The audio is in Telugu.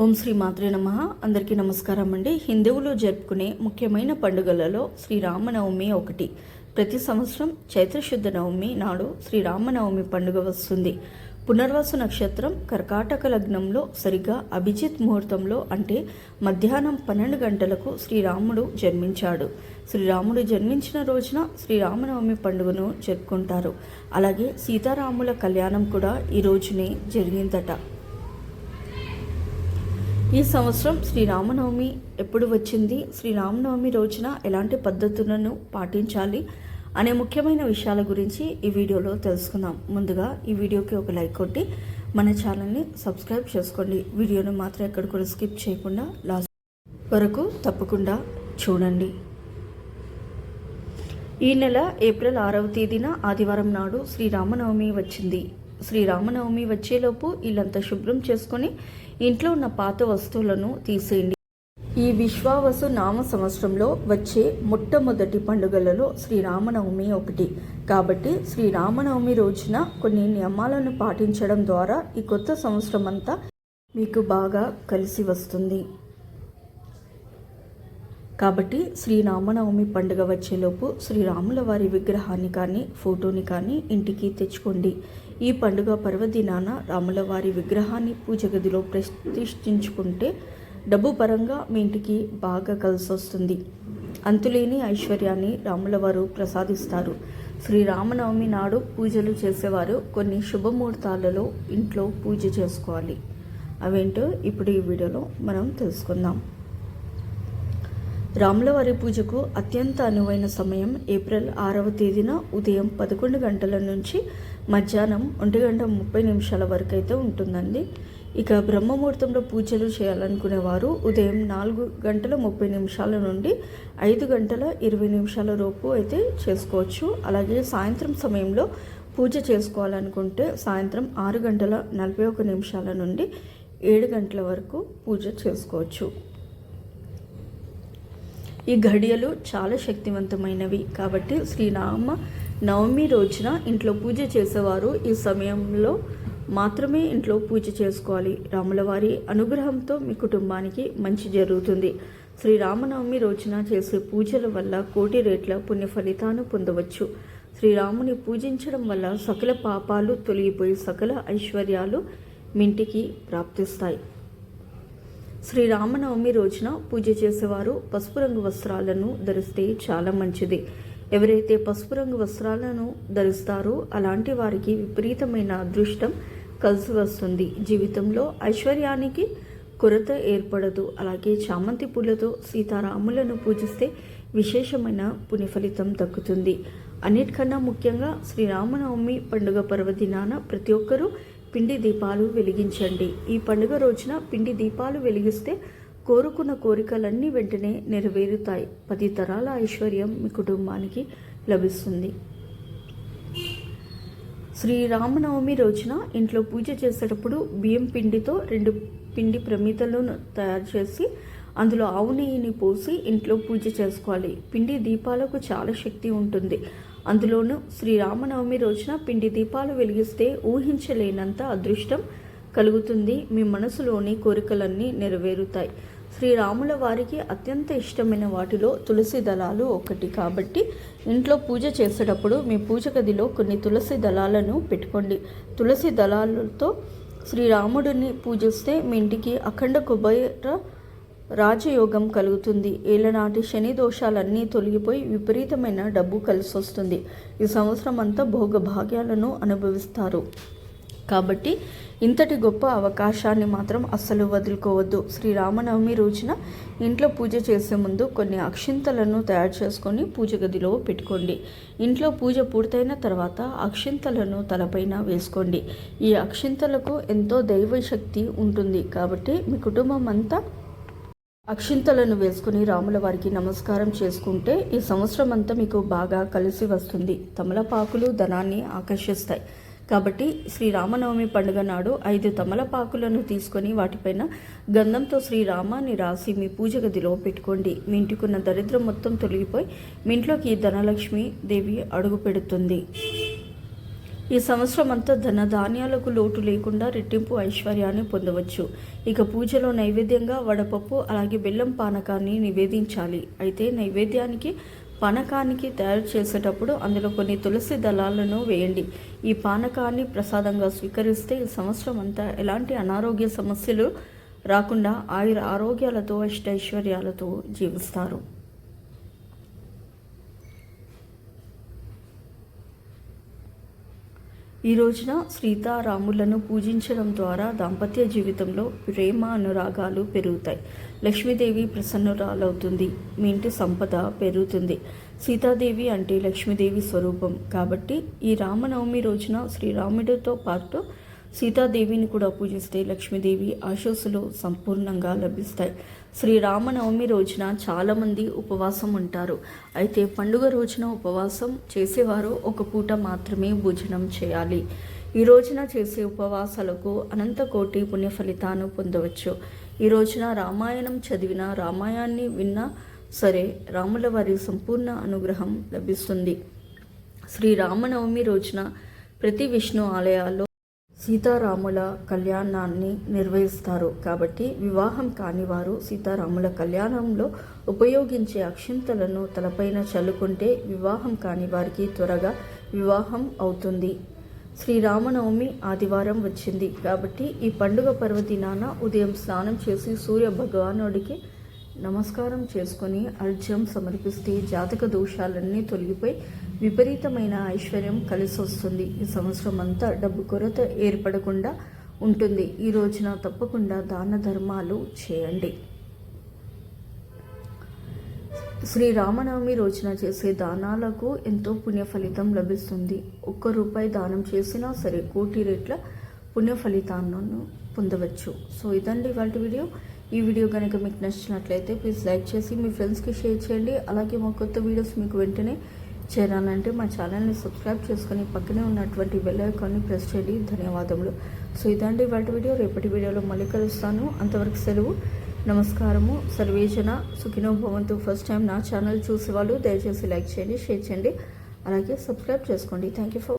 ఓం శ్రీ మాత్రే నమః. అందరికీ నమస్కారం అండి. హిందువులు జరుపుకునే ముఖ్యమైన పండుగలలో శ్రీరామనవమి ఒకటి. ప్రతి సంవత్సరం చైత్రశుద్ధ నవమి నాడు శ్రీరామనవమి పండుగ వస్తుంది. పునర్వసు నక్షత్రం కర్కాటక లగ్నంలో సరిగ్గా అభిజిత్ ముహూర్తంలో అంటే మధ్యాహ్నం 12 గంటలకు శ్రీరాముడు జన్మించాడు. శ్రీరాముడు జన్మించిన రోజున శ్రీరామనవమి పండుగను జరుపుకుంటారు. అలాగే సీతారాముల కళ్యాణం కూడా ఈ రోజునే జరిగిందట. ఈ సంవత్సరం శ్రీరామనవమి ఎప్పుడు వచ్చింది, శ్రీరామనవమి రోజున ఎలాంటి పద్ధతులను పాటించాలి అనే ముఖ్యమైన విషయాల గురించి ఈ వీడియోలో తెలుసుకుందాం. ముందుగా ఈ వీడియోకి ఒక లైక్ కొట్టి మన ఛానల్ని సబ్స్క్రైబ్ చేసుకోండి. వీడియోను మాత్రం ఎక్కడ కూడా స్కిప్ చేయకుండా లాస్ట్ వరకు తప్పకుండా చూడండి. ఈ నెల ఏప్రిల్ 6వ తేదీన ఆదివారం నాడు శ్రీరామనవమి వచ్చింది. శ్రీరామనవమి వచ్చేలోపు ఇల్లంతా శుభ్రం చేసుకొని ఇంట్లో ఉన్న పాత వస్తువులను తీసేయండి. ఈ విశ్వావసు నామ సంవత్సరంలో వచ్చే మొట్టమొదటి పండుగలలో శ్రీరామనవమి ఒకటి. కాబట్టి శ్రీరామనవమి రోజున కొన్ని నియమాలను పాటించడం ద్వారా ఈ కొత్త సంవత్సరం అంతా మీకు బాగా కలిసి వస్తుంది. కాబట్టి శ్రీరామనవమి పండుగ వచ్చేలోపు శ్రీరాముల వారి విగ్రహాన్ని కానీ ఫోటోని కానీ ఇంటికి తెచ్చుకోండి. ఈ పండుగ పర్వదినాన రాముల వారి విగ్రహాన్ని పూజ గదిలో ప్రతిష్ఠించుకుంటే డబ్బు పరంగా మీ ఇంటికి బాగా కలిసి వస్తుంది. అంతులేని ఐశ్వర్యాన్ని రాముల వారు ప్రసాదిస్తారు. శ్రీరామనవమి నాడు పూజలు చేసేవారు కొన్ని శుభముహూర్తాలలో ఇంట్లో పూజ చేసుకోవాలి. అవేంటో ఇప్పుడు ఈ వీడియోలో మనం తెలుసుకుందాం. రాముల వారి పూజకు అత్యంత అనువైన సమయం ఏప్రిల్ 6వ తేదీన ఉదయం 11 గంటల నుంచి మధ్యాహ్నం 1:30 వరకు అయితే ఉంటుందండి. ఇక బ్రహ్మముహూర్తంలో పూజలు చేయాలనుకునేవారు ఉదయం 4:30 నుండి 5:20 లోపు అయితే చేసుకోవచ్చు. అలాగే సాయంత్రం సమయంలో పూజ చేసుకోవాలనుకుంటే సాయంత్రం 6:41 నుండి 7 గంటల వరకు పూజ చేసుకోవచ్చు. ఈ ఘడియలు చాలా శక్తివంతమైనవి. కాబట్టి శ్రీరామ నవమి రోజున ఇంట్లో పూజ చేసేవారు ఈ సమయంలో మాత్రమే ఇంట్లో పూజ చేసుకోవాలి. రాముల వారి అనుగ్రహంతో మీ కుటుంబానికి మంచి జరుగుతుంది. శ్రీరామనవమి రోజున చేసే పూజల వల్ల కోటి రేట్ల పుణ్య ఫలితాన్ని పొందవచ్చు. శ్రీరాముని పూజించడం వల్ల సకల పాపాలు తొలగిపోయి సకల ఐశ్వర్యాలు మీ ఇంటికి ప్రాప్తిస్తాయి. శ్రీరామనవమి రోజున పూజ చేసేవారు పసుపు రంగు వస్త్రాలను ధరిస్తే చాలా మంచిది. ఎవరైతే పసుపు రంగు వస్త్రాలను ధరిస్తారో అలాంటి వారికి విపరీతమైన అదృష్టం కలిసి వస్తుంది. జీవితంలో ఐశ్వర్యానికి కొరత ఏర్పడదు. అలాగే చామంతి పూలతో సీతారాములను పూజిస్తే విశేషమైన పుణ్య ఫలితం దక్కుతుంది. అన్నిటికన్నా ముఖ్యంగా శ్రీరామనవమి పండుగ పర్వదినాన ప్రతి ఒక్కరూ పిండి దీపాలు వెలిగించండి. ఈ పండుగ రోజున పిండి దీపాలు వెలిగిస్తే కోరుకున్న కోరికలన్నీ వెంటనే నెరవేరుతాయి. 10 తరాల ఐశ్వర్యం మీ కుటుంబానికి లభిస్తుంది. శ్రీరామనవమి రోజున ఇంట్లో పూజ చేసేటప్పుడు బియ్యం పిండితో 2 పిండి ప్రమిదలను తయారు చేసి అందులో ఆవు నెయ్యిని పోసి ఇంట్లో పూజ చేసుకోవాలి. పిండి దీపాలకు చాలా శక్తి ఉంటుంది. అందులోనూ శ్రీరామనవమి రోజున పిండి దీపాలు వెలిగిస్తే ఊహించలేనంత అదృష్టం కలుగుతుంది. మీ మనసులోని కోరికలన్నీ నెరవేరుతాయి. శ్రీరాముల వారికి అత్యంత ఇష్టమైన వాటిలో తులసి దళాలు ఒకటి. కాబట్టి ఇంట్లో పూజ చేసేటప్పుడు మీ పూజ గదిలో కొన్ని తులసి దళాలను పెట్టుకోండి. తులసి దళాలతో శ్రీరాముడిని పూజిస్తే మీ ఇంటికి అఖండ కుబేర రాజయోగం కలుగుతుంది. ఏళ్ళనాటి శని దోషాలన్నీ తొలగిపోయి విపరీతమైన డబ్బు కలిసి వస్తుంది. ఈ సంవత్సరం అంతా భోగభాగ్యాలను అనుభవిస్తారు. కాబట్టి ఇంతటి గొప్ప అవకాశాన్ని మాత్రం అస్సలు వదులుకోవద్దు. శ్రీరామనవమి రోజున ఇంట్లో పూజ చేసే ముందు కొన్ని అక్షింతలను తయారు చేసుకొని పూజ గదిలో పెట్టుకోండి. ఇంట్లో పూజ పూర్తయిన తర్వాత అక్షింతలను తలపైన వేసుకోండి. ఈ అక్షింతలకు ఎంతో దైవ శక్తి ఉంటుంది. కాబట్టి మీ కుటుంబం అంతా అక్షింతలను వేసుకుని రాముల వారికి నమస్కారం చేసుకుంటే ఈ సంవత్సరం అంతా మీకు బాగా కలిసి వస్తుంది. తమలపాకులు ధనాన్ని ఆకర్షిస్తాయి. కాబట్టి శ్రీరామనవమి పండుగ నాడు 5 తమలపాకులను తీసుకొని వాటిపైన గంధంతో శ్రీరామాన్ని రాసి మీ పూజ గదిలో పెట్టుకోండి. మీ ఇంటికున్న దరిద్రం మొత్తం తొలగిపోయి మీ ఇంట్లోకి ధనలక్ష్మి దేవి అడుగు పెడుతుంది. ఈ సంవత్సరం అంతా ధన ధాన్యాలకు లోటు లేకుండా రెట్టింపు ఐశ్వర్యాన్ని పొందవచ్చు. ఇక పూజలో నైవేద్యంగా వడపప్పు అలాగే బెల్లం పానకాన్ని నివేదించాలి. అయితే నైవేద్యానికి పానకానికి తయారు చేసేటప్పుడు అందులో కొన్ని తులసి దళాలను వేయండి. ఈ పానకాన్ని ప్రసాదంగా స్వీకరిస్తే ఈ సంవత్సరం అంతా ఎలాంటి అనారోగ్య సమస్యలు రాకుండా ఆయుర ఆరోగ్యాలతో అష్టైశ్వర్యాలతో జీవిస్తారు. ఈ రోజున సీతారాములను పూజించడం ద్వారా దాంపత్య జీవితంలో ప్రేమ అనురాగాలు పెరుగుతాయి. లక్ష్మీదేవి ప్రసన్నురాలవుతుంది. మీ ఇంటి సంపద పెరుగుతుంది. సీతాదేవి అంటే లక్ష్మీదేవి స్వరూపం కాబట్టి ఈ రామనవమి రోజున శ్రీరాముడితో పాటు సీతాదేవిని కూడా పూజిస్తే లక్ష్మీదేవి ఆశీస్సులు సంపూర్ణంగా లభిస్తాయి. శ్రీరామనవమి రోజున చాలామంది ఉపవాసం ఉంటారు. అయితే పండుగ రోజున ఉపవాసం చేసేవారు ఒక పూట మాత్రమే భోజనం చేయాలి. ఈ రోజున చేసే ఉపవాసాలకు అనంత కోటి పుణ్య ఫలితాన్ని పొందవచ్చు. ఈ రోజున రామాయణం చదివినా రామాయణాన్ని విన్నా సరే రాముల వారి సంపూర్ణ అనుగ్రహం లభిస్తుంది. శ్రీరామనవమి రోజున ప్రతి విష్ణు ఆలయాల్లో సీతారాముల కళ్యాణాన్ని నిర్వహిస్తారు. కాబట్టి వివాహం కాని వారు సీతారాముల కళ్యాణంలో ఉపయోగించే అక్షింతలను తలపైన చల్లుకుంటే వివాహం కాని వారికి త్వరగా వివాహం అవుతుంది. శ్రీరామనవమి ఆదివారం వచ్చింది కాబట్టి ఈ పండుగ పర్వదినాన ఉదయం స్నానం చేసి సూర్య భగవానుడికి నమస్కారం చేసుకొని అర్ఘ్యం సమర్పిస్తే జాతక దోషాలన్నీ తొలగిపోయి విపరీతమైన ఐశ్వర్యం కలిసి వస్తుంది. ఈ సంవత్సరం అంతా డబ్బు కొరత ఏర్పడకుండా ఉంటుంది. ఈ రోజున తప్పకుండా దాన ధర్మాలు చేయండి. శ్రీరామనవమి రోజున చేసే దానాలకు ఎంతో పుణ్య ఫలితం లభిస్తుంది. 1 రూపాయి దానం చేసినా సరే కోటి రెట్ల పుణ్య ఫలితాలను పొందవచ్చు. సో ఇదండి ఇవాళ వీడియో. ఈ వీడియో కనుక మీకు నచ్చినట్లయితే ప్లీజ్ లైక్ చేసి మీ ఫ్రెండ్స్కి షేర్ చేయండి. అలాగే మా కొత్త వీడియోస్ మీకు వెంటనే చేరాలంటే మా ఛానల్ని సబ్స్క్రైబ్ చేసుకొని పక్కనే ఉన్నటువంటి బెల్ ఐకాన్ని ప్రెస్ చేయండి. ధన్యవాదములు. సో ఇదండి ఇవాళ వీడియో. రేపటి వీడియోలో మళ్ళీ కలుస్తాను. అంతవరకు సెలవు. నమస్కారము. సర్వేజన సుఖినో భవంతు. ఫస్ట్ టైం నా ఛానల్ చూసేవాళ్ళు దయచేసి లైక్ చేయండి, షేర్ చేయండి, అలాగే సబ్స్క్రైబ్ చేసుకోండి. Thank you for